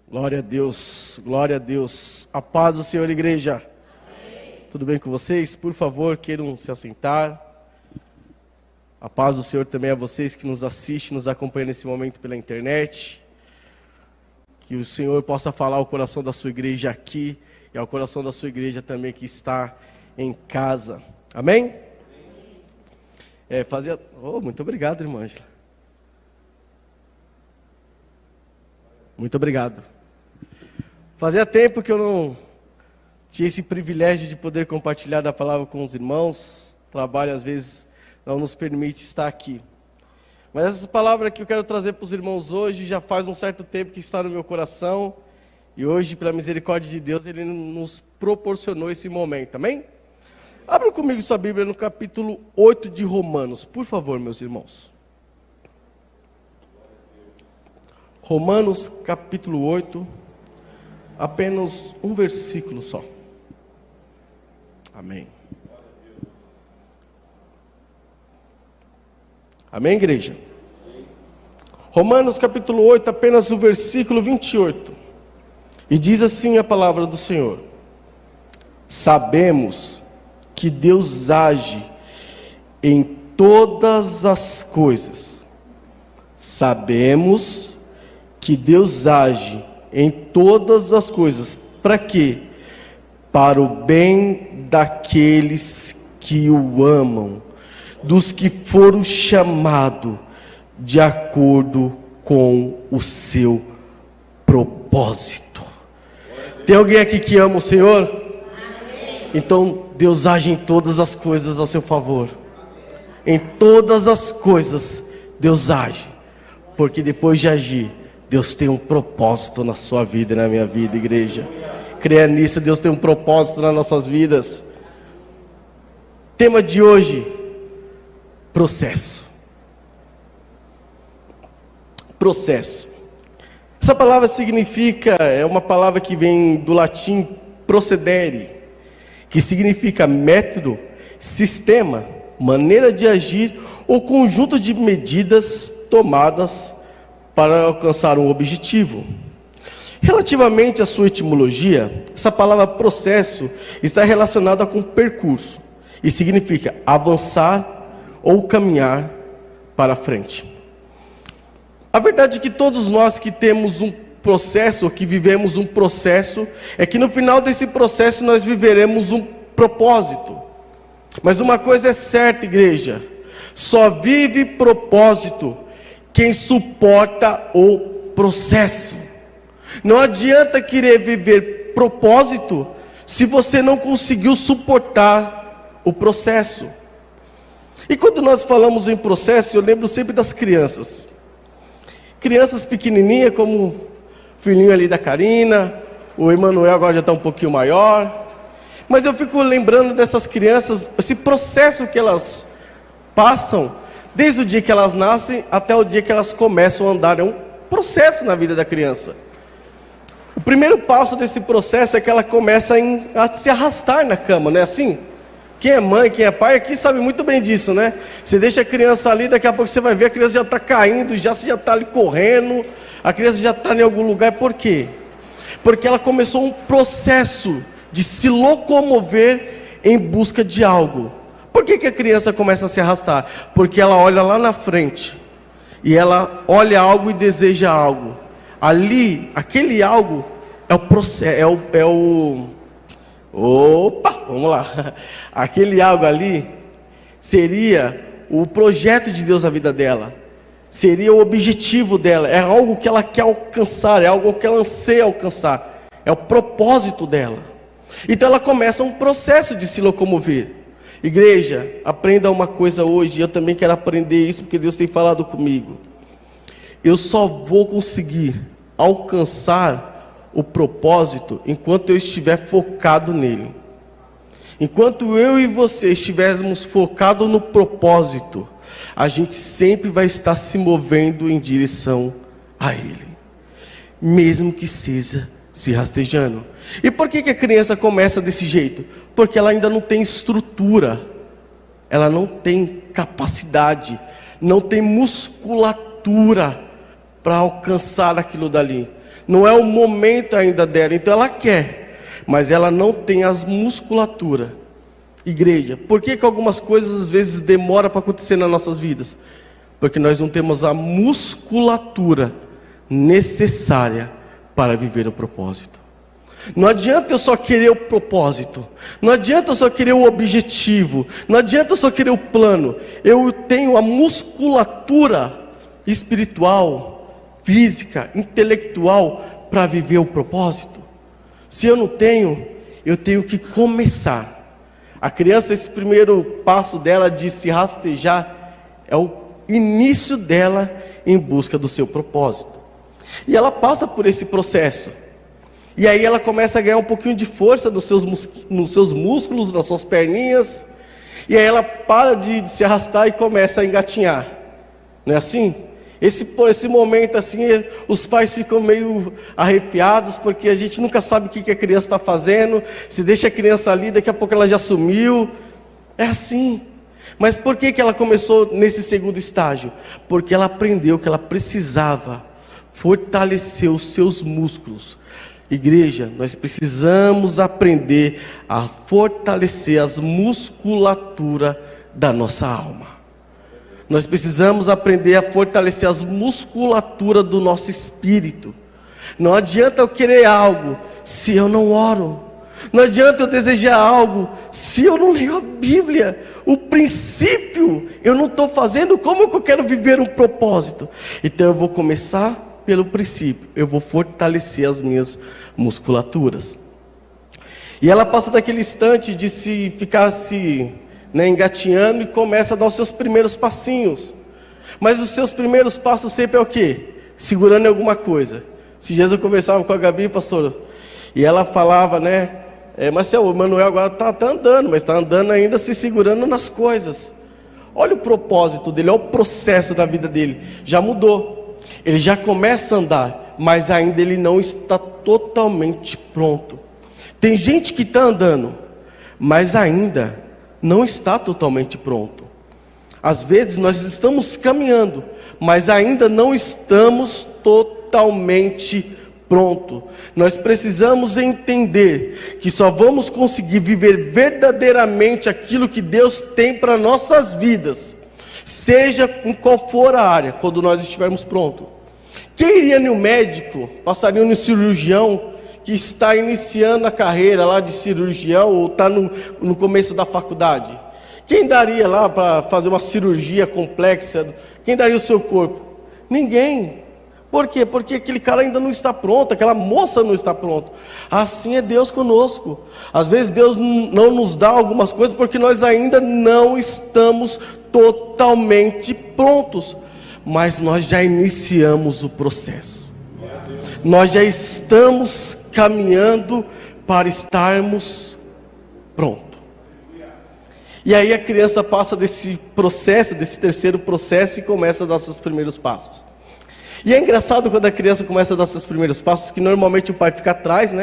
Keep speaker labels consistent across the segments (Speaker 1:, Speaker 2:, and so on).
Speaker 1: Glória a Deus, glória a Deus. A paz do Senhor, igreja. Amém. Tudo bem com vocês? Por favor, queiram se assentar. A paz do Senhor também a vocês que nos assistem, nos acompanham nesse momento pela internet. Que o Senhor possa falar ao coração da sua igreja aqui e ao coração da sua igreja também que está em casa. Amém? Muito obrigado, irmã Ângela. Muito obrigado. Fazia tempo que eu não tinha esse privilégio de poder compartilhar da palavra com os irmãos. O trabalho às vezes não nos permite estar aqui. Mas essa palavra que eu quero trazer para os irmãos hoje já faz um certo tempo que está no meu coração. E hoje, pela misericórdia de Deus, Ele nos proporcionou esse momento. Amém? Abra comigo sua Bíblia no capítulo 8 de Romanos, por favor, meus irmãos. Romanos capítulo 8, apenas um versículo só. Amém. Amém, igreja? Romanos capítulo 8, apenas o versículo 28. E diz assim a palavra do Senhor: sabemos que Deus age em todas as coisas. Sabemos que Deus age em todas as coisas. Para quê? Para o bem daqueles que o amam, dos que foram chamados de acordo com o seu propósito. Tem alguém aqui que ama o Senhor? Amém. Então Deus age em todas as coisas a seu favor. Em todas as coisas Deus age, porque depois de agir, Deus tem um propósito na sua vida e na minha vida, igreja. Creia nisso, Deus tem um propósito nas nossas vidas. Tema de hoje: processo. Processo. Essa palavra é uma palavra que vem do latim procedere, que significa método, sistema, maneira de agir ou conjunto de medidas tomadas para alcançar um objetivo. Relativamente à sua etimologia, essa palavra processo está relacionada com percurso e significa avançar ou caminhar para frente. A verdade é que todos nós que temos um processo, ou que vivemos um processo, é que no final desse processo nós viveremos um propósito. Mas uma coisa é certa, igreja: só vive propósito quem suporta o processo. Não adianta querer viver propósito se você não conseguiu suportar o processo. E quando nós falamos em processo, eu lembro sempre das crianças. Crianças pequenininhas, como o filhinho ali da Karina, o Emanuel agora já está um pouquinho maior. Mas eu fico lembrando dessas crianças, esse processo que elas passam, desde o dia que elas nascem até o dia que elas começam a andar. É um processo na vida da criança. O primeiro passo desse processo é que ela começa a se arrastar na cama, não é assim? Quem é mãe, quem é pai aqui sabe muito bem disso, né? Você deixa a criança ali, daqui a pouco você vai ver a criança já está caindo, já está ali correndo, a criança já está em algum lugar. Por quê? Porque ela começou um processo de se locomover em busca de algo. Por que a criança começa a se arrastar? Porque ela olha lá na frente, e ela olha algo e deseja algo. Ali, aquele algo é o processo, vamos lá. Aquele algo ali seria o projeto de Deus na vida dela. Seria o objetivo dela. É algo que ela quer alcançar, é algo que ela anseia alcançar. É o propósito dela. Então ela começa um processo de se locomover. Igreja, aprenda uma coisa hoje. Eu também quero aprender isso porque Deus tem falado comigo. Eu só vou conseguir alcançar o propósito enquanto eu estiver focado nele. Enquanto eu e você estivermos focados no propósito, a gente sempre vai estar se movendo em direção a ele, mesmo que seja se rastejando. E por que a criança começa desse jeito? Porque ela ainda não tem estrutura, ela não tem capacidade, não tem musculatura para alcançar aquilo dali. Não é o momento ainda dela. Então ela quer, mas ela não tem as musculaturas. Igreja, por que algumas coisas às vezes demoram para acontecer nas nossas vidas? Porque nós não temos a musculatura necessária para viver o propósito. Não adianta eu só querer o propósito, não adianta eu só querer o objetivo, não adianta eu só querer o plano. Eu tenho a musculatura espiritual, física, intelectual para viver o propósito. Se eu não tenho, eu tenho que começar. A criança, esse primeiro passo dela de se rastejar é o início dela em busca do seu propósito. E ela passa por esse processo. E aí ela começa a ganhar um pouquinho de força nos seus músculos, nas suas perninhas. E aí ela para de se arrastar e começa a engatinhar. Não é assim? Esse momento assim, os pais ficam meio arrepiados, porque a gente nunca sabe o que a criança está fazendo. Se deixa a criança ali, daqui a pouco ela já sumiu. É assim. Mas por que ela começou nesse segundo estágio? Porque ela aprendeu que ela precisava fortalecer os seus músculos. Igreja, nós precisamos aprender a fortalecer as musculaturas da nossa alma. Nós precisamos aprender a fortalecer as musculaturas do nosso espírito. Não adianta eu querer algo se eu não oro. Não adianta eu desejar algo se eu não leio a Bíblia. O princípio eu não estou fazendo. Como que eu quero viver um propósito? Então eu vou começar pelo princípio. Eu vou fortalecer as minhas musculaturas. E ela passa daquele instante de ficar engatinhando e começa a dar os seus primeiros passinhos. Mas os seus primeiros passos sempre é o quê? Segurando em alguma coisa. Se Jesus conversava com a Gabi, pastor, e ela falava, Marcelo, o Manuel agora está andando, mas está andando ainda se segurando nas coisas. Olha o propósito dele, olha o processo da vida dele. Já mudou. Ele já começa a andar, mas ainda ele não está totalmente pronto. Tem gente que está andando, mas ainda não está totalmente pronto. Às vezes nós estamos caminhando, mas ainda não estamos totalmente pronto. Nós precisamos entender que só vamos conseguir viver verdadeiramente aquilo que Deus tem para nossas vidas, seja em qual for a área, quando nós estivermos prontos. Quem iria no médico, passaria no cirurgião que está iniciando a carreira lá de cirurgião ou está no começo da faculdade? Quem daria lá para fazer uma cirurgia complexa? Quem daria o seu corpo? Ninguém. Por quê? Porque aquele cara ainda não está pronto, aquela moça não está pronta. Assim é Deus conosco. Às vezes Deus não nos dá algumas coisas porque nós ainda não estamos totalmente prontos. Mas nós já iniciamos o processo. Nós já estamos caminhando para estarmos prontos. E aí a criança passa desse processo, desse terceiro processo, e começa a dar seus primeiros passos. E é engraçado quando a criança começa a dar seus primeiros passos, que normalmente o pai fica atrás,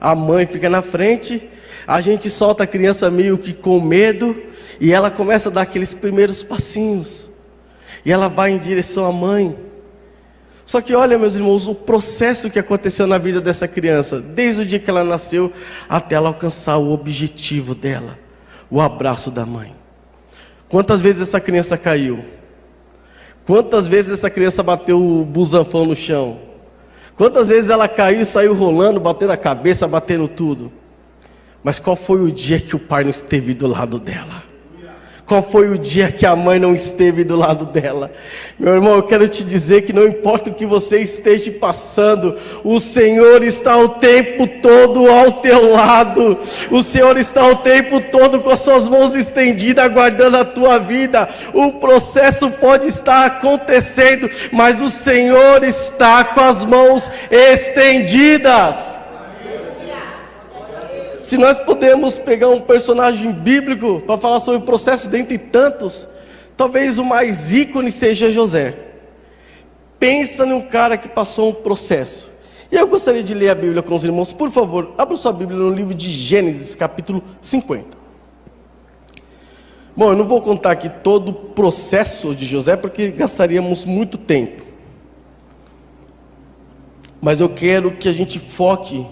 Speaker 1: a mãe fica na frente, a gente solta a criança meio que com medo, e ela começa a dar aqueles primeiros passinhos, e ela vai em direção à mãe. Só que olha, meus irmãos, o processo que aconteceu na vida dessa criança, desde o dia que ela nasceu, até ela alcançar o objetivo dela, o abraço da mãe. Quantas vezes essa criança caiu? Quantas vezes essa criança bateu o busanfão no chão? Quantas vezes ela caiu e saiu rolando, batendo a cabeça, batendo tudo? Mas qual foi o dia que o pai não esteve do lado dela? Qual foi o dia que a mãe não esteve do lado dela? Meu irmão, eu quero te dizer que não importa o que você esteja passando, o Senhor está o tempo todo ao teu lado. O Senhor está o tempo todo com as suas mãos estendidas, aguardando a tua vida. O processo pode estar acontecendo, mas o Senhor está com as mãos estendidas. Se nós podemos pegar um personagem bíblico para falar sobre o processo dentre tantos, talvez o mais ícone seja José. Pensa num cara que passou um processo. E eu gostaria de ler a Bíblia com os irmãos. Por favor, abra sua Bíblia no livro de Gênesis, capítulo 50. Bom, eu não vou contar aqui todo o processo de José, porque gastaríamos muito tempo. Mas eu quero que a gente foque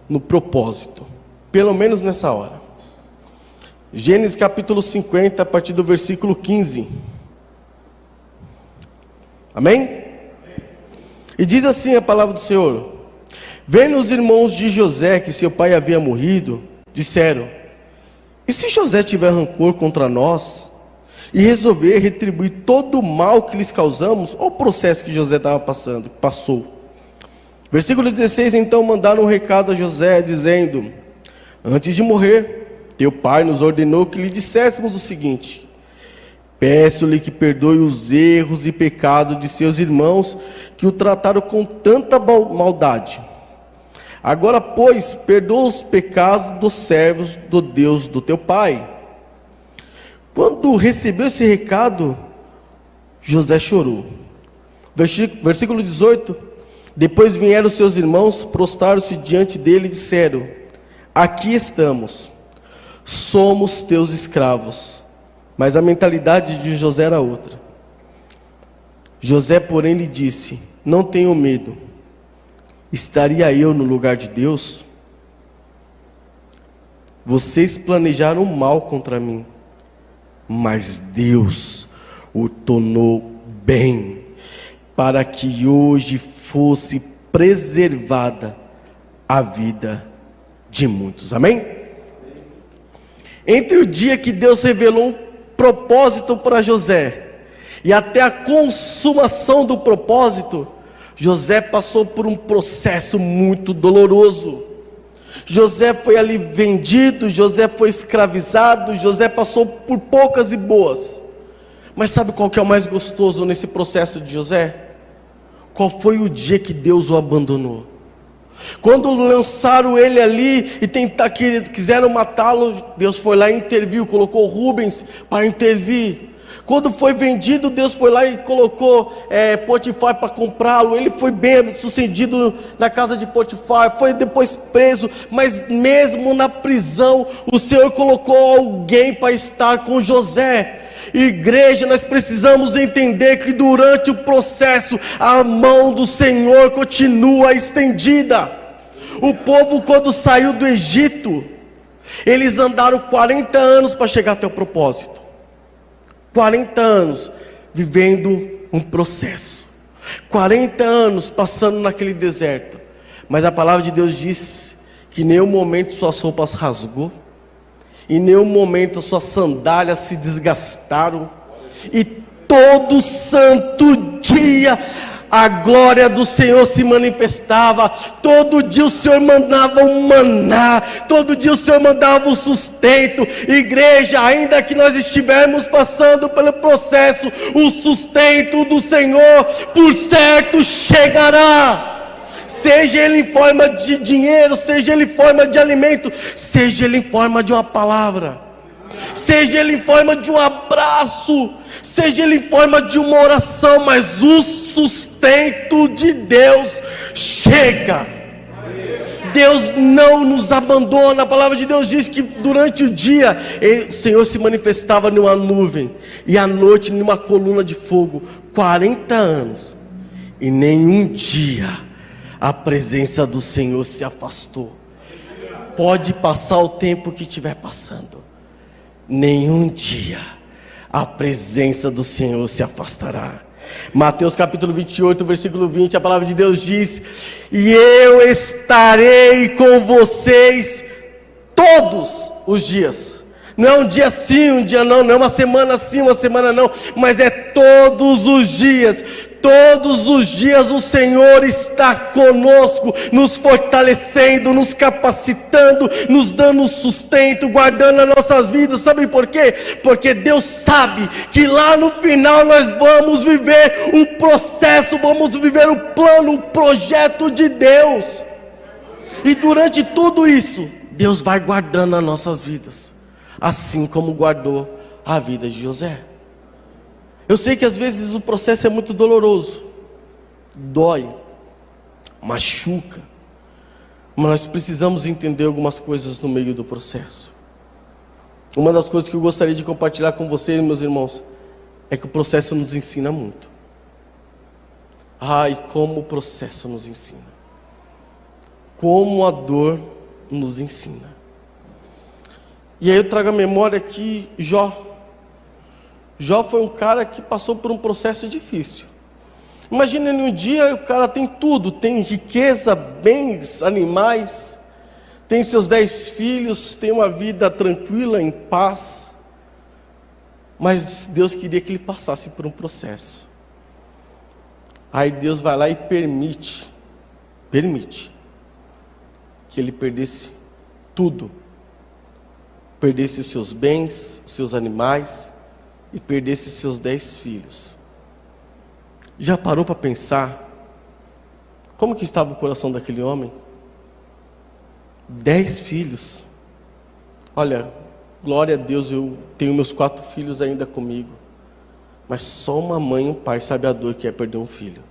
Speaker 1: no propósito, pelo menos nessa hora. Gênesis capítulo 50, a partir do versículo 15. Amém? E diz assim a palavra do Senhor: vendo os irmãos de José que seu pai havia morrido, disseram: e se José tiver rancor contra nós e resolver retribuir todo o mal que lhes causamos? Olha o processo que José passou. Versículo 16: então mandaram um recado a José, dizendo: antes de morrer, teu pai nos ordenou que lhe disséssemos o seguinte: peço-lhe que perdoe os erros e pecados de seus irmãos, que o trataram com tanta maldade. Agora, pois, perdoa os pecados dos servos do Deus do teu pai. Quando recebeu esse recado, José chorou. Versículo 18: depois vieram seus irmãos, prostraram-se diante dele e disseram: aqui estamos, somos teus escravos. Mas a mentalidade de José era outra. José, porém, lhe disse: não tenho medo. Estaria eu no lugar de Deus? Vocês planejaram mal contra mim, mas Deus o tornou bem, para que hoje fosse preservada a vida de muitos. Amém? Entre o dia que Deus revelou um propósito para José e até a consumação do propósito, José passou por um processo muito doloroso. José foi ali vendido, José foi escravizado, José passou por poucas e boas. Mas sabe qual que é o mais gostoso nesse processo de José? Qual foi o dia que Deus o abandonou? Quando lançaram ele ali e quiseram matá-lo, Deus foi lá e interviu, colocou Rubens para intervir. Quando foi vendido, Deus foi lá e colocou Potifar para comprá-lo. Ele foi bem sucedido na casa de Potifar, foi depois preso, mas mesmo na prisão, o Senhor colocou alguém para estar com José. Igreja, nós precisamos entender que durante o processo, a mão do Senhor continua estendida. O povo, quando saiu do Egito, eles andaram 40 anos para chegar até o propósito. 40 anos vivendo um processo, 40 anos passando naquele deserto, mas a palavra de Deus diz que em nenhum momento suas roupas rasgou, em nenhum momento suas sandálias se desgastaram, e todo santo dia a glória do Senhor se manifestava. Todo dia o Senhor mandava um maná, todo dia o Senhor mandava um sustento. Igreja, ainda que nós estivermos passando pelo processo, o sustento do Senhor por certo chegará. Seja ele em forma de dinheiro, seja ele em forma de alimento, seja ele em forma de uma palavra, seja ele em forma de um abraço, seja ele em forma de uma oração, mas o sustento de Deus chega. Deus não nos abandona. A palavra de Deus diz que durante o dia o Senhor se manifestava numa nuvem e à noite numa coluna de fogo. 40 anos e nenhum dia a presença do Senhor se afastou. Pode passar o tempo que estiver passando, nenhum dia a presença do Senhor se afastará. Mateus capítulo 28, versículo 20, a palavra de Deus diz: e eu estarei com vocês todos os dias. Não é um dia sim, um dia não, não é uma semana sim, uma semana não, mas é todos os dias. Todos os dias o Senhor está conosco, nos fortalecendo, nos capacitando, nos dando sustento, guardando as nossas vidas. Sabe por quê? Porque Deus sabe que lá no final nós vamos viver o processo, vamos viver o plano, o projeto de Deus. E durante tudo isso, Deus vai guardando as nossas vidas, assim como guardou a vida de José. Eu sei que às vezes o processo é muito doloroso, dói, machuca, mas nós precisamos entender algumas coisas no meio do processo. Uma das coisas que eu gostaria de compartilhar com vocês, meus irmãos, é que o processo nos ensina muito. Ai, como o processo nos ensina. como a dor nos ensina. E aí eu trago a memória aqui Jó. Jó foi um cara que passou por um processo difícil. Imagina, um dia o cara tem tudo, tem riqueza, bens, animais, tem seus 10 filhos, tem uma vida tranquila, em paz. Mas Deus queria que ele passasse por um processo. Aí Deus vai lá e permite que ele perdesse tudo. Perdesse os seus bens, os seus animais e perdesse seus 10 filhos. Já parou para pensar como que estava o coração daquele homem? 10 filhos. Olha, glória a Deus, eu tenho meus 4 filhos ainda comigo. Mas só uma mãe e um pai sabe a dor que é perder um filho.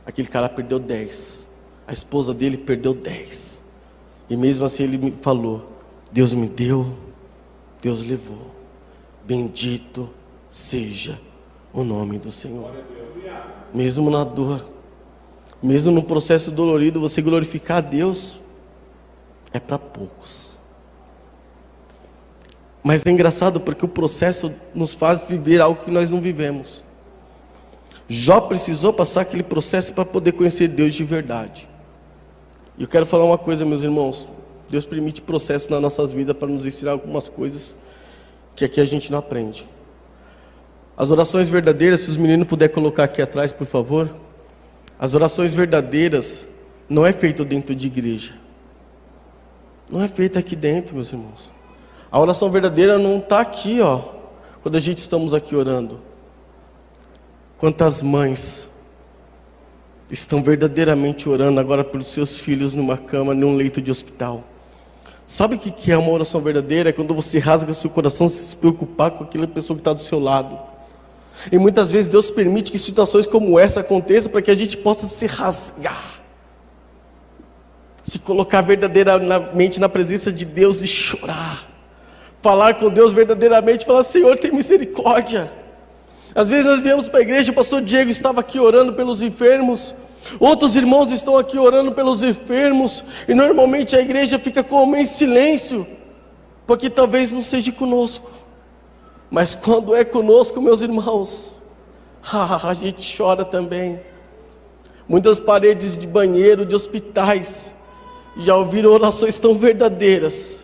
Speaker 1: Aquele cara perdeu 10. A esposa dele perdeu 10. E mesmo assim ele me falou: Deus me deu, Deus levou. Bendito seja o nome do Senhor. Mesmo na dor, mesmo no processo dolorido, você glorificar a Deus é para poucos. Mas é engraçado porque o processo nos faz viver algo que nós não vivemos. Jó precisou passar aquele processo para poder conhecer Deus de verdade. E eu quero falar uma coisa, meus irmãos. Deus permite processos nas nossas vidas para nos ensinar algumas coisas que aqui a gente não aprende. As orações verdadeiras, se os meninos puderem colocar aqui atrás, por favor. As orações verdadeiras não é feito dentro de igreja. Não é feita aqui dentro, meus irmãos. A oração verdadeira não está aqui, ó, quando a gente estamos aqui orando. Quantas mães estão verdadeiramente orando agora pelos seus filhos numa cama, num leito de hospital? Sabe o que é uma oração verdadeira? É quando você rasga seu coração sem se preocupar com aquela pessoa que está do seu lado. E muitas vezes Deus permite que situações como essa aconteçam para que a gente possa se rasgar, se colocar verdadeiramente na presença de Deus e chorar, falar com Deus verdadeiramente, falar: Senhor, tem misericórdia. Às vezes nós viemos para a igreja, o pastor Diego estava aqui orando pelos enfermos, outros irmãos estão aqui orando pelos enfermos, e normalmente a igreja fica como em silêncio, porque talvez não seja conosco. Mas quando é conosco, meus irmãos, a gente chora também. Muitas paredes de banheiro, de hospitais, já ouviram orações tão verdadeiras.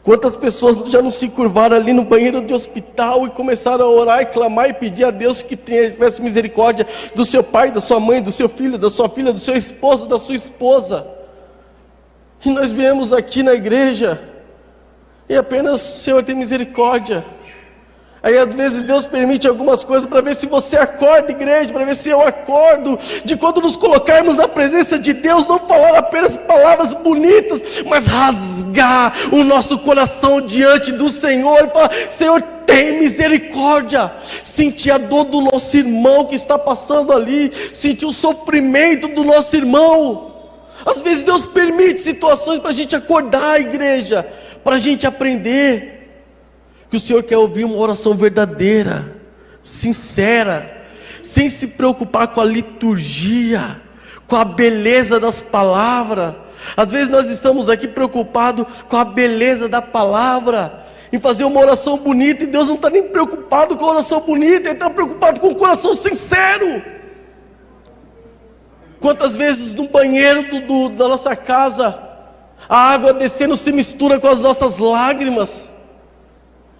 Speaker 1: Quantas pessoas já não se curvaram ali no banheiro de hospital e começaram a orar e clamar e pedir a Deus que tivesse misericórdia do seu pai, da sua mãe, do seu filho, da sua filha, do seu esposo, da sua esposa. E nós viemos aqui na igreja e apenas: Senhor, tem misericórdia. Aí às vezes Deus permite algumas coisas para ver se você acorda, igreja, para ver se eu acordo, de quando nos colocarmos na presença de Deus, não falar apenas palavras bonitas, mas rasgar o nosso coração diante do Senhor e falar: Senhor, tem misericórdia. Sentir a dor do nosso irmão que está passando ali, sentir o sofrimento do nosso irmão. Às vezes Deus permite situações para a gente acordar, igreja, para a gente aprender que o Senhor quer ouvir uma oração verdadeira, sincera, sem se preocupar com a liturgia, com a beleza das palavras. Às vezes nós estamos aqui preocupados com a beleza da palavra, em fazer uma oração bonita, e Deus não está nem preocupado com a oração bonita, Ele está preocupado com o coração sincero. Quantas vezes no banheiro da nossa casa, a água descendo se mistura com as nossas lágrimas?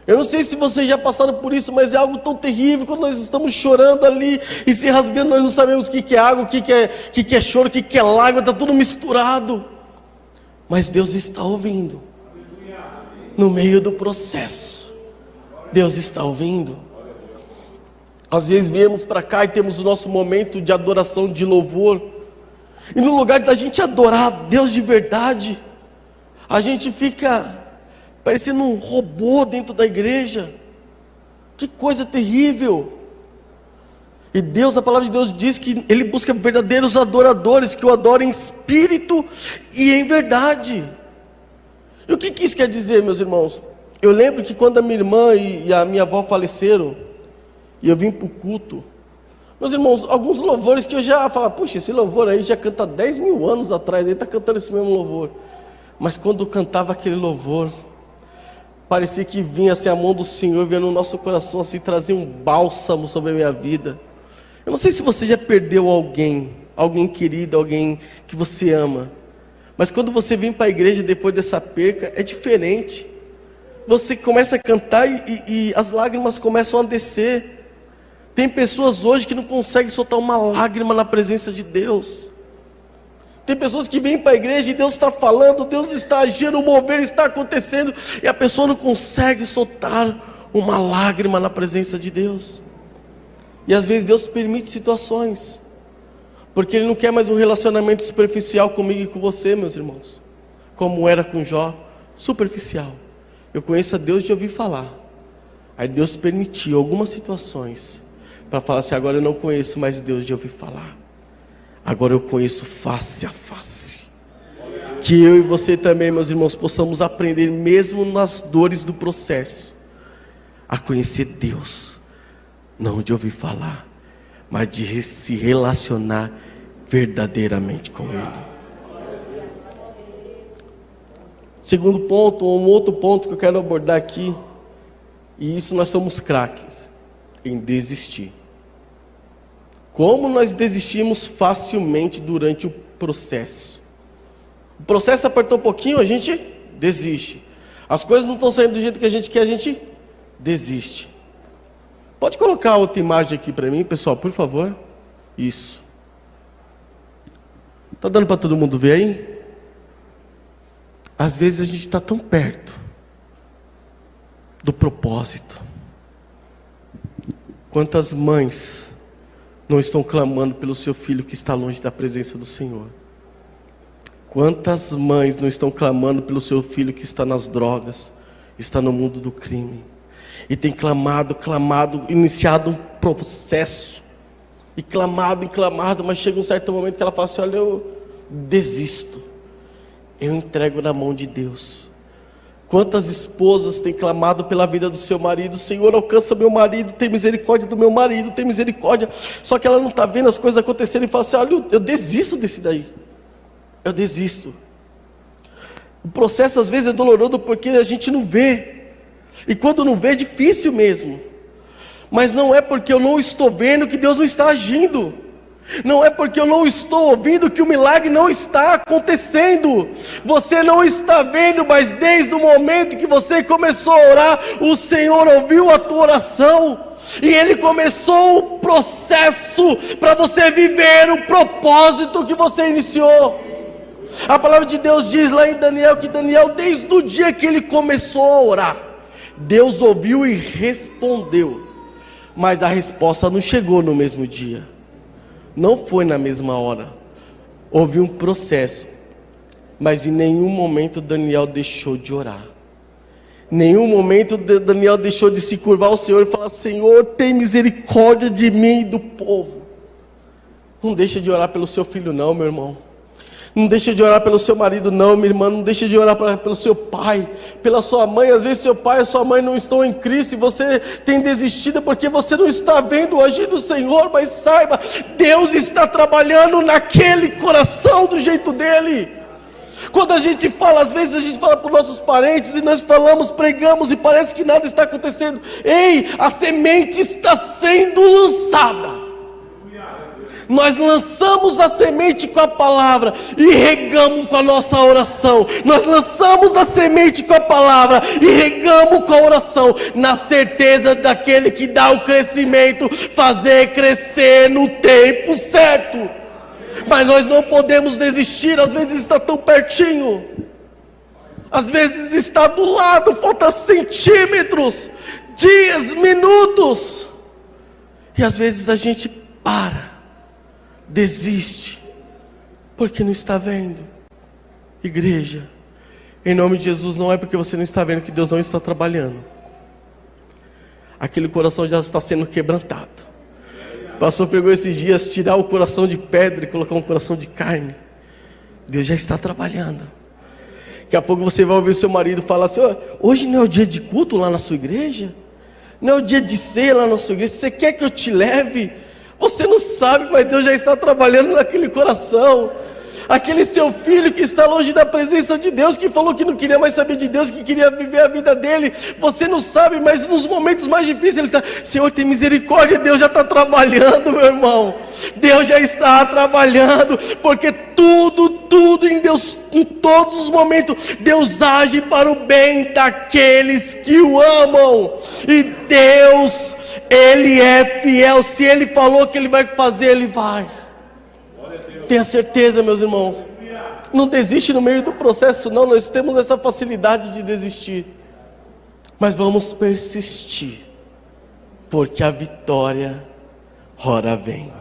Speaker 1: Eu não sei se vocês já passaram por isso, mas é algo tão terrível quando nós estamos chorando ali e se rasgando, nós não sabemos o que é água, o que é choro, o que é lágrima, está tudo misturado. Mas Deus está ouvindo. No meio do processo, Deus está ouvindo. Às vezes viemos para cá e temos o nosso momento de adoração, de louvor, e no lugar da gente adorar a Deus de verdade, a gente fica parecendo um robô dentro da igreja. Que coisa terrível. E Deus, a palavra de Deus diz que Ele busca verdadeiros adoradores, que o adorem em espírito e em verdade. E o que isso quer dizer, meus irmãos? Eu lembro que quando a minha irmã e a minha avó faleceram, e eu vim para o culto, Meus irmãos, alguns louvores que eu já falo, puxa, esse louvor aí já canta 10 mil anos atrás, ele está cantando esse mesmo louvor. Mas quando eu cantava aquele louvor, parecia que vinha assim a mão do Senhor, vinha no nosso coração assim, trazia um bálsamo sobre a minha vida. Eu não sei se você já perdeu alguém querido, alguém que você ama. Mas quando você vem para a igreja depois dessa perca, é diferente. Você começa a cantar e as lágrimas começam a descer. Tem pessoas hoje que não conseguem soltar uma lágrima na presença de Deus. Tem pessoas que vêm para a igreja e Deus está falando, Deus está agindo, o mover está acontecendo, e a pessoa não consegue soltar uma lágrima na presença de Deus. E às vezes Deus permite situações, porque Ele não quer mais um relacionamento superficial comigo e com você, meus irmãos, como era com Jó, superficial. Eu conheço a Deus de ouvir falar. Aí Deus permitiu algumas situações para falar assim: agora eu não conheço mais Deus de ouvir falar, agora eu conheço face a face. Que eu e você também, meus irmãos, possamos aprender, mesmo nas dores do processo, a conhecer Deus, não de ouvir falar, mas de se relacionar verdadeiramente com Ele. Segundo ponto, um outro ponto que eu quero abordar aqui, e isso nós somos craques em desistir. Como nós desistimos facilmente durante o processo. O processo apertou um pouquinho, a gente desiste. As coisas não estão saindo do jeito que a gente quer, a gente desiste. Pode colocar outra imagem aqui para mim, pessoal, por favor. Isso. Está dando para todo mundo ver aí? Às vezes a gente está tão perto do propósito. Quantas mães não estão clamando pelo seu filho que está longe da presença do Senhor? Quantas mães não estão clamando pelo seu filho que está nas drogas, está no mundo do crime? E tem clamado, iniciado um processo, e clamado, mas chega um certo momento que ela fala assim: olha, eu desisto, eu entrego na mão de Deus. Quantas esposas têm clamado pela vida do seu marido: Senhor, alcança meu marido, tem misericórdia do meu marido, tem misericórdia. Só que ela não está vendo as coisas acontecendo e fala assim: olha, eu desisto desse daí, eu desisto. O processo às vezes é doloroso porque a gente não vê, e quando não vê é difícil mesmo. Mas não é porque eu não estou vendo que Deus não está agindo. Não é porque eu não estou ouvindo que o milagre não está acontecendo. Você não está vendo, mas desde o momento que você começou a orar, o Senhor ouviu a tua oração, e Ele começou o processo para você viver o propósito que você iniciou. A palavra de Deus diz lá em Daniel, que Daniel, desde o dia que ele começou a orar, Deus ouviu e respondeu. Mas a resposta não chegou no mesmo dia, não foi na mesma hora. Houve um processo, mas em nenhum momento Daniel deixou de orar. Nenhum momento Daniel deixou de se curvar ao Senhor e falar: Senhor, tem misericórdia de mim e do povo. Não deixa de orar pelo seu filho não, meu irmão. Não deixa de orar pelo seu marido não, minha irmã. Não deixa de orar pelo seu pai, pela sua mãe. Às vezes seu pai e sua mãe não estão em Cristo e você tem desistido porque você não está vendo o agir do Senhor. Mas saiba, Deus está trabalhando naquele coração do jeito dele. Quando a gente fala, às vezes a gente fala para os nossos parentes e nós falamos, pregamos e parece que nada está acontecendo. Ei, a semente está sendo lançada. Nós lançamos a semente com a palavra e regamos com a nossa oração. Nós lançamos a semente com a palavra e regamos com a oração, na certeza daquele que dá o crescimento, fazer crescer no tempo certo. Mas nós não podemos desistir. Às vezes está tão pertinho, às vezes está do lado, falta centímetros, dias, minutos, e às vezes a gente para, desiste, porque não está vendo. Igreja, em nome de Jesus, não é porque você não está vendo que Deus não está trabalhando. Aquele coração já está sendo quebrantado. O pastor pregou esses dias: tirar o coração de pedra e colocar um coração de carne. Deus já está trabalhando. Daqui a pouco você vai ouvir o seu marido falar assim: hoje não é o dia de culto lá na sua igreja? Não é o dia de ceia lá na sua igreja? Você quer que eu te leve? Você não sabe, mas Deus já está trabalhando naquele coração. Aquele seu filho que está longe da presença de Deus, que falou que não queria mais saber de Deus, que queria viver a vida dele. Você não sabe, mas nos momentos mais difíceis ele está: Senhor, tem misericórdia. Deus já está trabalhando, meu irmão. Deus já está trabalhando, porque tudo em Deus, em todos os momentos, Deus age para o bem daqueles que o amam. E Deus, Ele é fiel. Se Ele falou que Ele vai fazer, Ele vai. Tenha certeza, meus irmãos. Não desiste no meio do processo, não. Nós temos essa facilidade de desistir, mas vamos persistir, porque a vitória ora vem.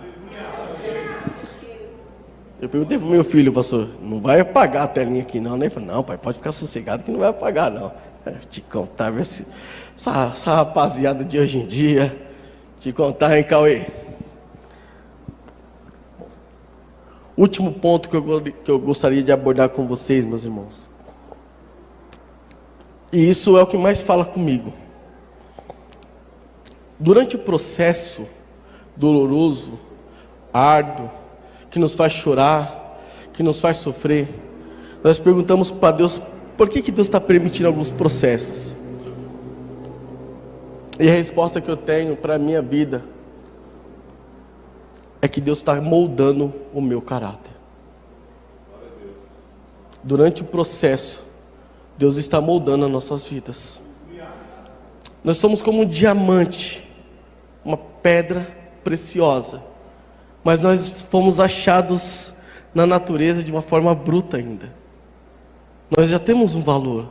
Speaker 1: Eu perguntei para o meu filho: pastor, não vai apagar a telinha aqui não, né? Ele falou: não, pai, pode ficar sossegado que não vai apagar não. Te contar, essa rapaziada de hoje em dia, te contar, hein, Cauê? Último ponto que eu gostaria de abordar com vocês, meus irmãos. E isso é o que mais fala comigo. Durante o processo doloroso, árduo, que nos faz chorar, que nos faz sofrer, nós perguntamos para Deus: por que Deus está permitindo alguns processos? E a resposta que eu tenho para a minha vida é que Deus está moldando o meu caráter. Durante o processo, Deus está moldando as nossas vidas. Nós somos como um diamante, uma pedra preciosa, mas nós fomos achados na natureza de uma forma bruta ainda. Nós já temos um valor,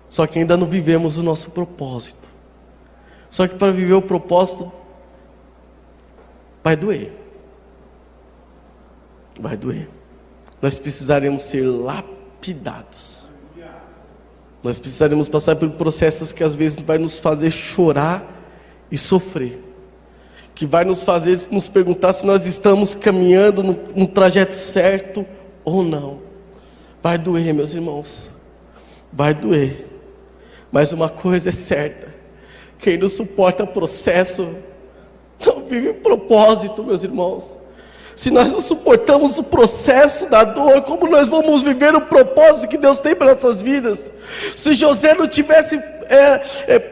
Speaker 1: só que ainda não vivemos o nosso propósito. Só que para viver o propósito, vai doer. Vai doer. Nós precisaremos ser lapidados. Nós precisaremos passar por processos que às vezes vai nos fazer chorar e sofrer, que vai nos fazer nos perguntar se nós estamos caminhando no trajeto certo ou não. Vai doer, meus irmãos. Vai doer. Mas uma coisa é certa: quem não suporta o processo não vive o propósito, meus irmãos. Se nós não suportamos o processo da dor, como nós vamos viver o propósito que Deus tem para nossas vidas? Se José não tivesse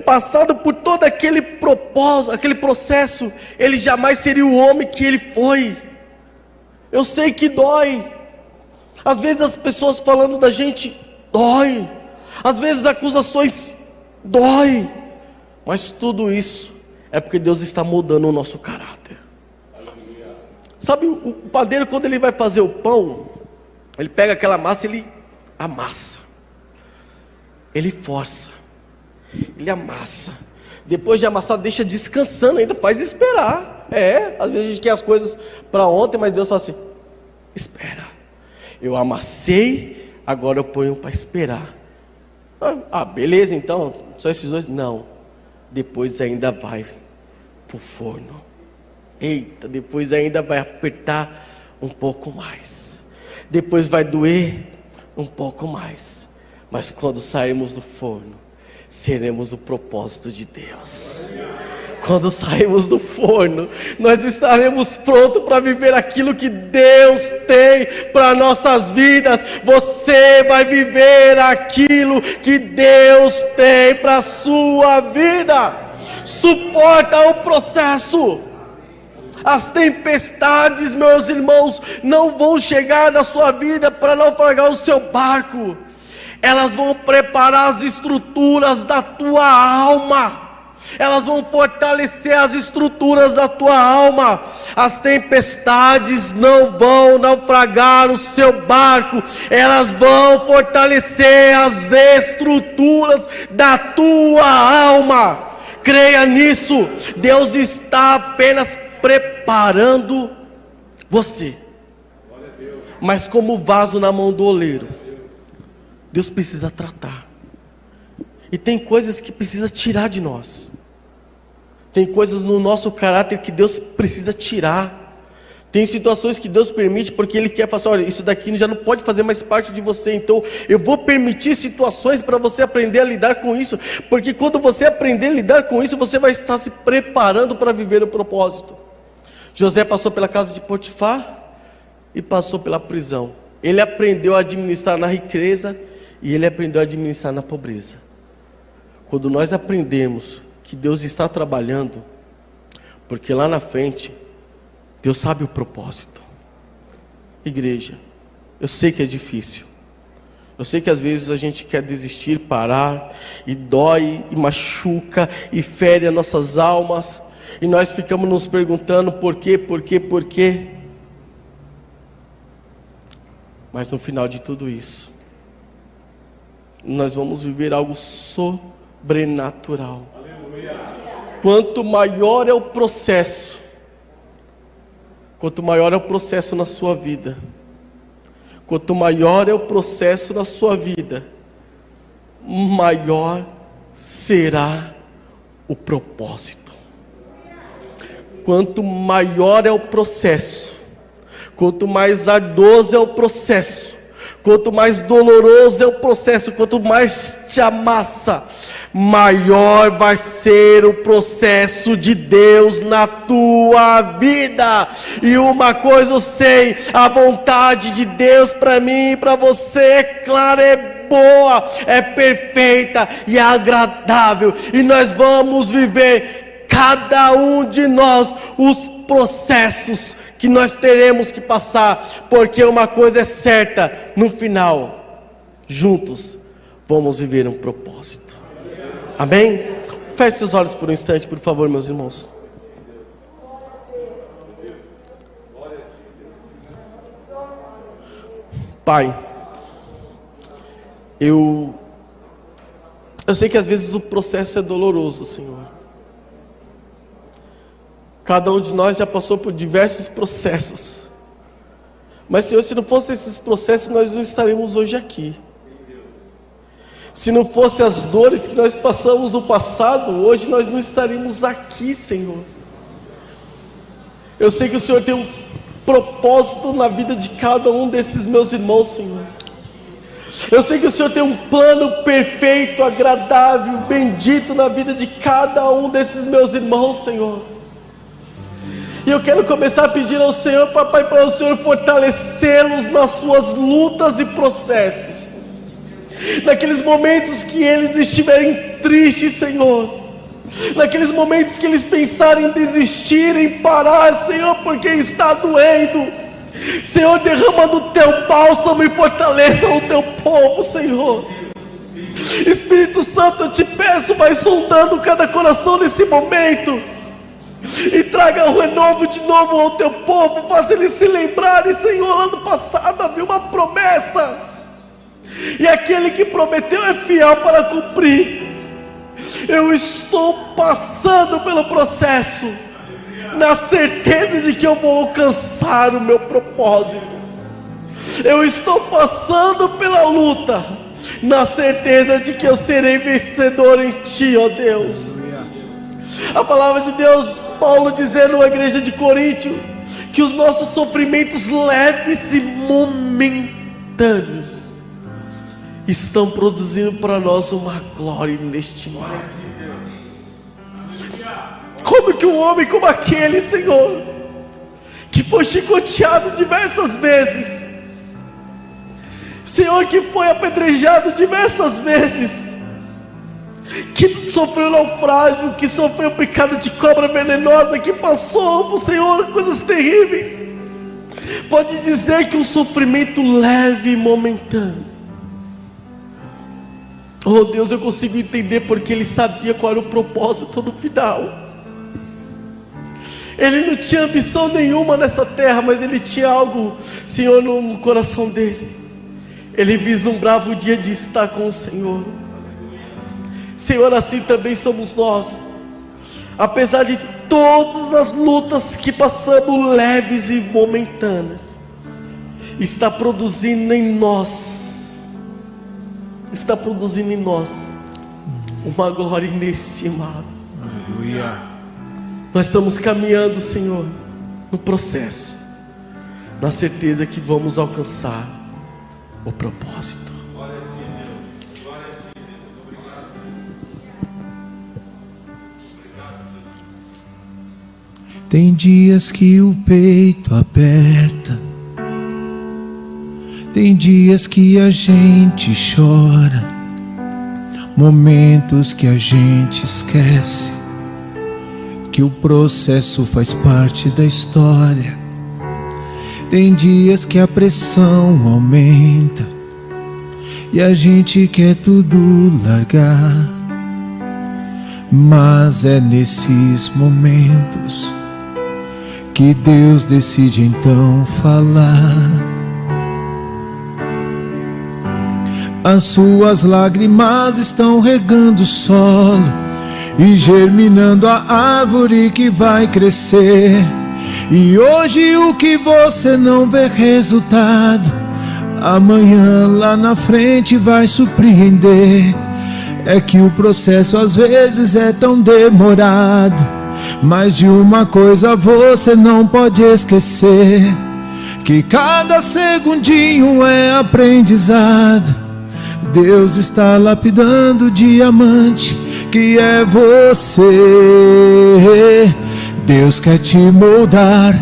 Speaker 1: passado por todo aquele propósito, aquele processo, ele jamais seria o homem que ele foi. Eu sei que dói. Às vezes as pessoas falando da gente dói. Às vezes acusações dói. Mas tudo isso é porque Deus está moldando o nosso caráter. Sabe, o padeiro, quando ele vai fazer o pão, ele pega aquela massa, ele amassa, ele força, ele amassa. Depois de amassar, deixa descansando, ainda faz esperar. Às vezes a gente quer as coisas para ontem, mas Deus fala assim: espera, eu amassei, agora eu ponho para esperar. Beleza, então, só esses dois? Não, depois ainda vai para o forno. Eita, depois ainda vai apertar um pouco mais. Depois vai doer um pouco mais. Mas quando sairmos do forno, seremos o propósito de Deus. Quando sairmos do forno, nós estaremos prontos para viver aquilo que Deus tem para nossas vidas. Você vai viver aquilo que Deus tem para a sua vida. Suporta o processo. As tempestades, meus irmãos, não vão chegar na sua vida para naufragar o seu barco. Elas vão preparar as estruturas da tua alma. Elas vão fortalecer as estruturas da tua alma. As tempestades não vão naufragar o seu barco. Elas vão fortalecer as estruturas da tua alma. Creia nisso. Deus está apenas preparando você, mas como vaso na mão do oleiro, Deus precisa tratar. E tem coisas que precisa tirar de nós. Tem coisas no nosso caráter que Deus precisa tirar. Tem situações que Deus permite porque Ele quer falar assim: olha, isso daqui já não pode fazer mais parte de você. Então eu vou permitir situações para você aprender a lidar com isso. Porque quando você aprender a lidar com isso, você vai estar se preparando para viver o propósito. José passou pela casa de Potifar e passou pela prisão. Ele aprendeu a administrar na riqueza e ele aprendeu a administrar na pobreza. Quando nós aprendemos que Deus está trabalhando, porque lá na frente Deus sabe o propósito. Igreja, eu sei que é difícil. Eu sei que às vezes a gente quer desistir, parar, e dói, e machuca, e fere as nossas almas, e nós ficamos nos perguntando por quê. Mas no final de tudo isso, nós vamos viver algo sobrenatural. Quanto maior é o processo, na sua vida, quanto maior é o processo na sua vida, maior será o propósito. Quanto maior é o processo, quanto mais ardoso é o processo, quanto mais doloroso é o processo, quanto mais te amassa, maior vai ser o processo de Deus na tua vida. E uma coisa eu sei: a vontade de Deus para mim e para você é clara, é boa, é perfeita e é agradável. E nós vamos viver, cada um de nós, os processos que nós teremos que passar, porque uma coisa é certa: no final, juntos, vamos viver um propósito. Amém? Feche seus olhos por um instante, por favor, meus irmãos. Pai, eu sei que às vezes o processo é doloroso, Senhor. Cada um de nós já passou por diversos processos. Mas, Senhor, se não fossem esses processos, nós não estaremos hoje aqui. Se não fossem as dores que nós passamos no passado, hoje nós não estaríamos aqui, Senhor. Eu sei que o Senhor tem um propósito na vida de cada um desses meus irmãos, Senhor. Eu sei que o Senhor tem um plano perfeito, agradável, bendito na vida de cada um desses meus irmãos, Senhor. E eu quero começar a pedir ao Senhor, papai, para o Senhor fortalecê-los nas suas lutas e processos. Naqueles momentos que eles estiverem tristes, Senhor, naqueles momentos que eles pensarem em desistir, em parar, Senhor, porque está doendo, Senhor, derrama do teu bálsamo e fortaleça o teu povo, Senhor. Espírito Santo, eu te peço, vai sondando cada coração nesse momento, e traga o renovo de novo ao teu povo, faz eles se lembrarem, Senhor, ano passado havia uma promessa, e aquele que prometeu é fiel para cumprir. Eu estou passando pelo processo, na certeza de que eu vou alcançar o meu propósito. Eu estou passando pela luta, na certeza de que eu serei vencedor em Ti, ó Deus. A palavra de Deus, Paulo dizendo à igreja de Coríntio, que os nossos sofrimentos leves e momentâneos estão produzindo para nós uma glória inestimável. Como que um homem como aquele, Senhor, que foi chicoteado diversas vezes, Senhor, que foi apedrejado diversas vezes, que sofreu naufrágio, que sofreu picada de cobra venenosa, que passou, Senhor, coisas terríveis, pode dizer que um sofrimento leve e momentâneo. Oh Deus, eu consigo entender porque ele sabia qual era o propósito no final. Ele não tinha ambição nenhuma nessa terra, mas ele tinha algo, Senhor, no coração dele. Ele vislumbrava o dia de estar com o Senhor. Senhor, assim também somos nós. Apesar de todas as lutas que passamos, leves e momentâneas, está produzindo em nós uma glória inestimável.
Speaker 2: Aleluia.
Speaker 1: Nós estamos caminhando, Senhor, no processo, na certeza que vamos alcançar o propósito.
Speaker 2: Tem dias que o peito aperta, tem dias que a gente chora, momentos que a gente esquece que o processo faz parte da história. Tem dias que a pressão aumenta e a gente quer tudo largar, mas é nesses momentos que Deus decide então falar. As suas lágrimas estão regando o solo e germinando a árvore que vai crescer. E hoje o que você não vê resultado, amanhã lá na frente vai surpreender. É que o processo às vezes é tão demorado, mas de uma coisa você não pode esquecer, que cada segundinho é aprendizado. Deus está lapidando o diamante que é você. Deus quer te moldar,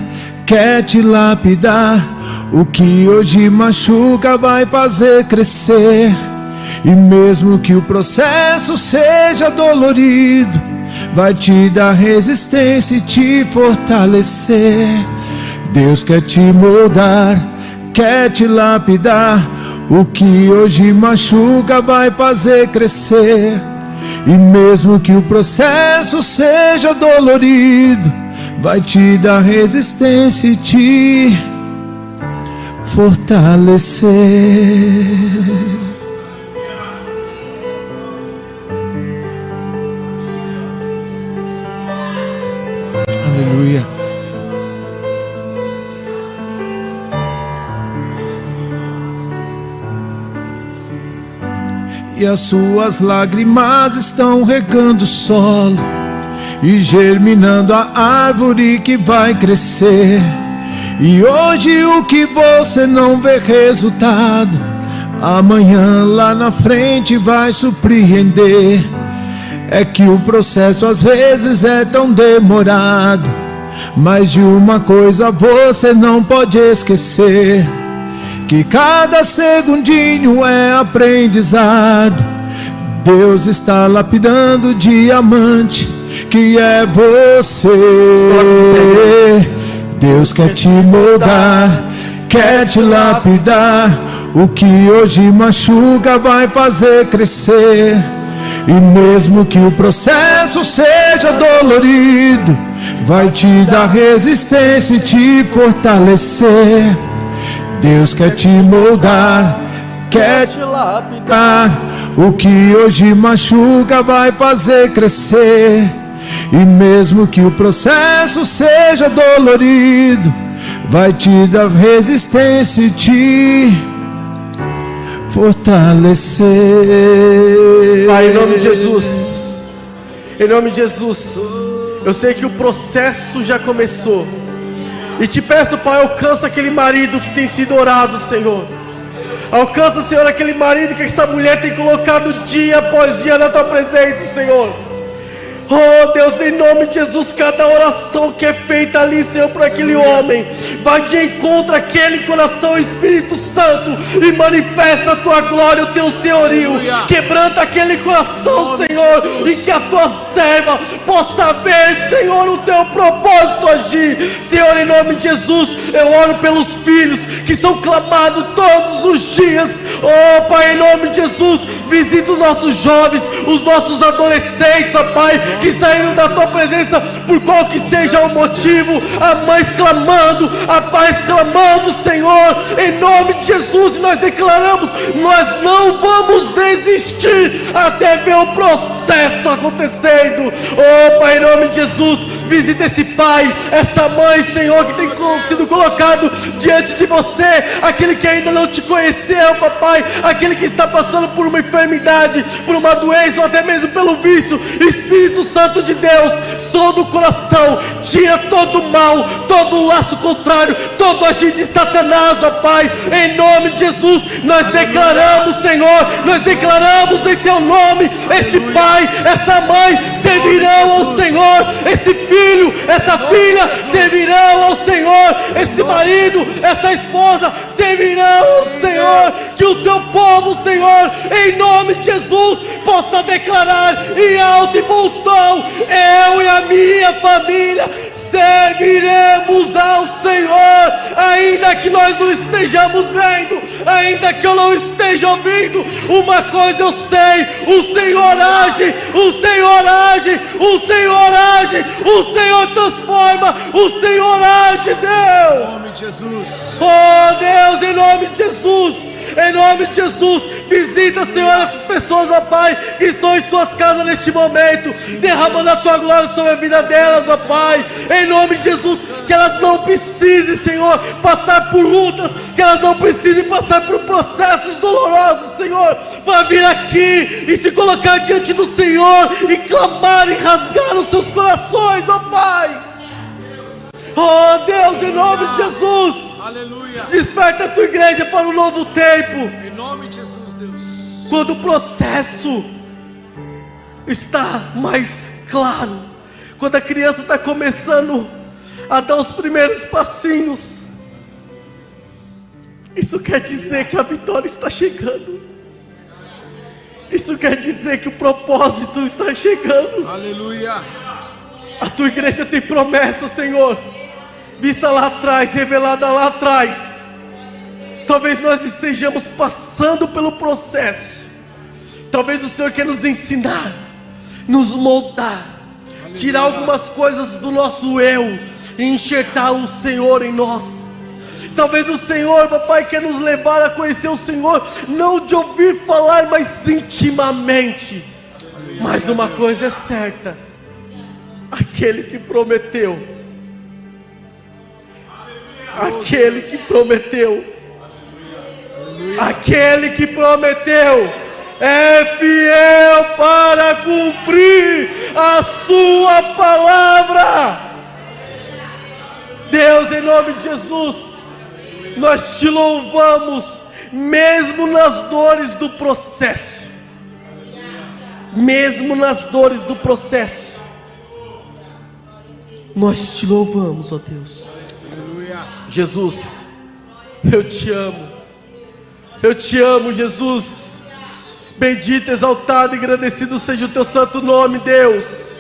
Speaker 2: quer te lapidar. O que hoje machuca vai fazer crescer. E mesmo que o processo seja dolorido, vai te dar resistência e te fortalecer. Deus quer te moldar, quer te lapidar. O que hoje machuca vai fazer crescer. E mesmo que o processo seja dolorido, vai te dar resistência e te fortalecer. Aleluia. E as suas lágrimas estão regando o solo e germinando a árvore que vai crescer. E hoje o que você não vê resultado, amanhã lá na frente vai surpreender. É que o processo às vezes é tão demorado, mas de uma coisa você não pode esquecer, que cada segundinho é aprendizado. Deus está lapidando o diamante que é você. Deus quer te moldar, quer te lapidar. O que hoje machuca vai fazer crescer. E mesmo que o processo seja dolorido, vai te dar resistência e te fortalecer. Deus quer te moldar, quer te lapidar. O que hoje machuca vai fazer crescer. E mesmo que o processo seja dolorido, vai te dar resistência e te fortalecer.
Speaker 1: Pai, em nome de Jesus, em nome de Jesus, eu sei que o processo já começou. E te peço, Pai, alcança aquele marido que tem sido orado, Senhor. Alcança, Senhor, aquele marido que essa mulher tem colocado dia após dia na Tua presença, Senhor. Oh Deus, em nome de Jesus, cada oração que é feita ali, Senhor, por aquele homem, vai de encontro àquele coração, Espírito Santo, e manifesta a Tua glória, o Teu senhorio. Quebranta aquele coração, Senhor, e que a Tua serva possa ver, Senhor, o Teu propósito agir. Senhor, em nome de Jesus, eu oro pelos filhos que são clamados todos os dias. Oh Pai, em nome de Jesus, visita os nossos jovens, os nossos adolescentes, ó Pai, que saíram da Tua presença por qual que seja o motivo. A mães clamando, a pais clamando, Senhor, em nome de Jesus. E nós declaramos, nós não vamos desistir até ver o processo acontecendo. Oh Pai, em nome de Jesus, visita esse pai, essa mãe, Senhor, que tem sido colocado diante de Você, aquele que ainda não Te conheceu, papai, aquele que está passando por uma enfermidade, por uma doença, ou até mesmo pelo vício. Espírito Santo de Deus, sonda o coração, tira todo o mal, todo o laço contrário, todo o agir de Satanás, ó Pai, em nome de Jesus. Nós declaramos, Senhor, nós declaramos em Teu nome, esse pai, essa mãe servirão ao Senhor, esse filho filho, essa filha servirão ao Senhor, esse marido, essa esposa servirão ao Senhor. Que o teu povo, Senhor, em nome de Jesus, possa declarar em alto e bom tom: eu e a minha família serviremos ao Senhor, ainda que nós não estejamos vendo, ainda que eu não esteja ouvindo. Uma coisa eu sei: o Senhor age, o Senhor age, o Senhor age, o Senhor transforma, o Senhor age, Deus.
Speaker 2: Em nome de Jesus.
Speaker 1: Oh Deus, em nome de Jesus, em nome de Jesus, visita, Senhor, essas pessoas, ó Pai, que estão em suas casas neste momento, derramando a tua glória sobre a vida delas, ó Pai, em nome de Jesus. Que elas não precisem, Senhor, passar por lutas, que elas não precisem passar por processos dolorosos, Senhor, para vir aqui e se colocar diante do Senhor e clamar e rasgar os seus corações, ó Pai. Oh Deus, em nome de Jesus,
Speaker 2: Aleluia.
Speaker 1: desperta a tua igreja para um novo tempo.
Speaker 2: Em nome de Jesus, Deus.
Speaker 1: Quando o processo está mais claro, quando a criança está começando a dar os primeiros passinhos, isso quer dizer que a vitória está chegando. Isso quer dizer que o propósito está chegando.
Speaker 2: Aleluia.
Speaker 1: A tua igreja tem promessa, Senhor, vista lá atrás, revelada lá atrás. Talvez nós estejamos passando pelo processo. Talvez o Senhor quer nos ensinar, nos moldar, tirar algumas coisas do nosso eu e enxertar o Senhor em nós. Talvez o Senhor, papai, quer nos levar a conhecer o Senhor, não de ouvir falar, mas intimamente. Mas uma coisa é certa: aquele que prometeu, aquele que prometeu, aquele que prometeu é fiel para cumprir a sua palavra. Deus, em nome de Jesus, nós te louvamos, mesmo nas dores do processo. Mesmo nas dores do processo, nós te louvamos, ó Deus.
Speaker 2: Aleluia.
Speaker 1: Jesus, eu te amo. Eu te amo, Jesus. Bendito, exaltado e agradecido seja o teu santo nome, Deus.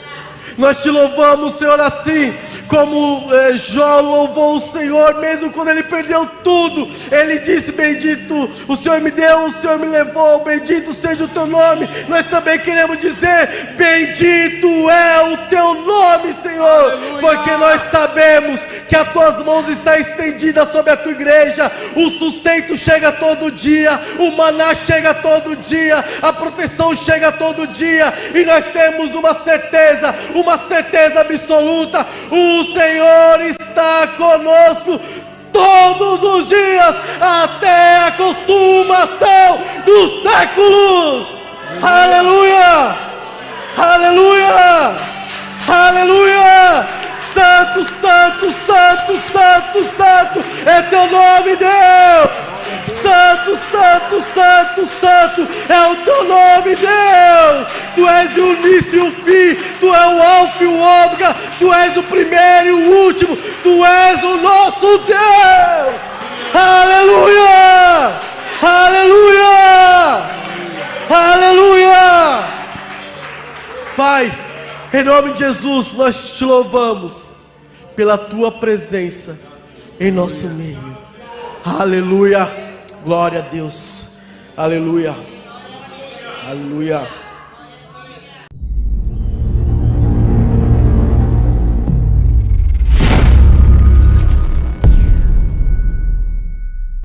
Speaker 1: Nós te louvamos, Senhor, assim como Jó louvou o Senhor, mesmo quando ele perdeu tudo. Ele disse: bendito, o Senhor me deu, o Senhor me levou, bendito seja o teu nome. Nós também queremos dizer: bendito é o teu nome, Senhor. Aleluia. Porque nós sabemos que as tuas mãos estão estendidas sobre a tua igreja. O sustento chega todo dia, o maná chega todo dia, a proteção chega todo dia. E nós temos uma certeza absoluta: o Senhor está conosco todos os dias, até a consumação dos séculos. Aleluia, aleluia, aleluia. Santo, santo, santo, santo, santo é teu nome, Deus. Santo, santo, santo, santo é o teu nome, Deus. Tu és o início e o fim, tu és o alfa e o ômega, tu és o primeiro e o último, tu és o nosso Deus. Aleluia, aleluia, aleluia. Pai, em nome de Jesus, nós te louvamos pela tua presença em nosso meio. Aleluia. Glória a Deus. Aleluia. Aleluia.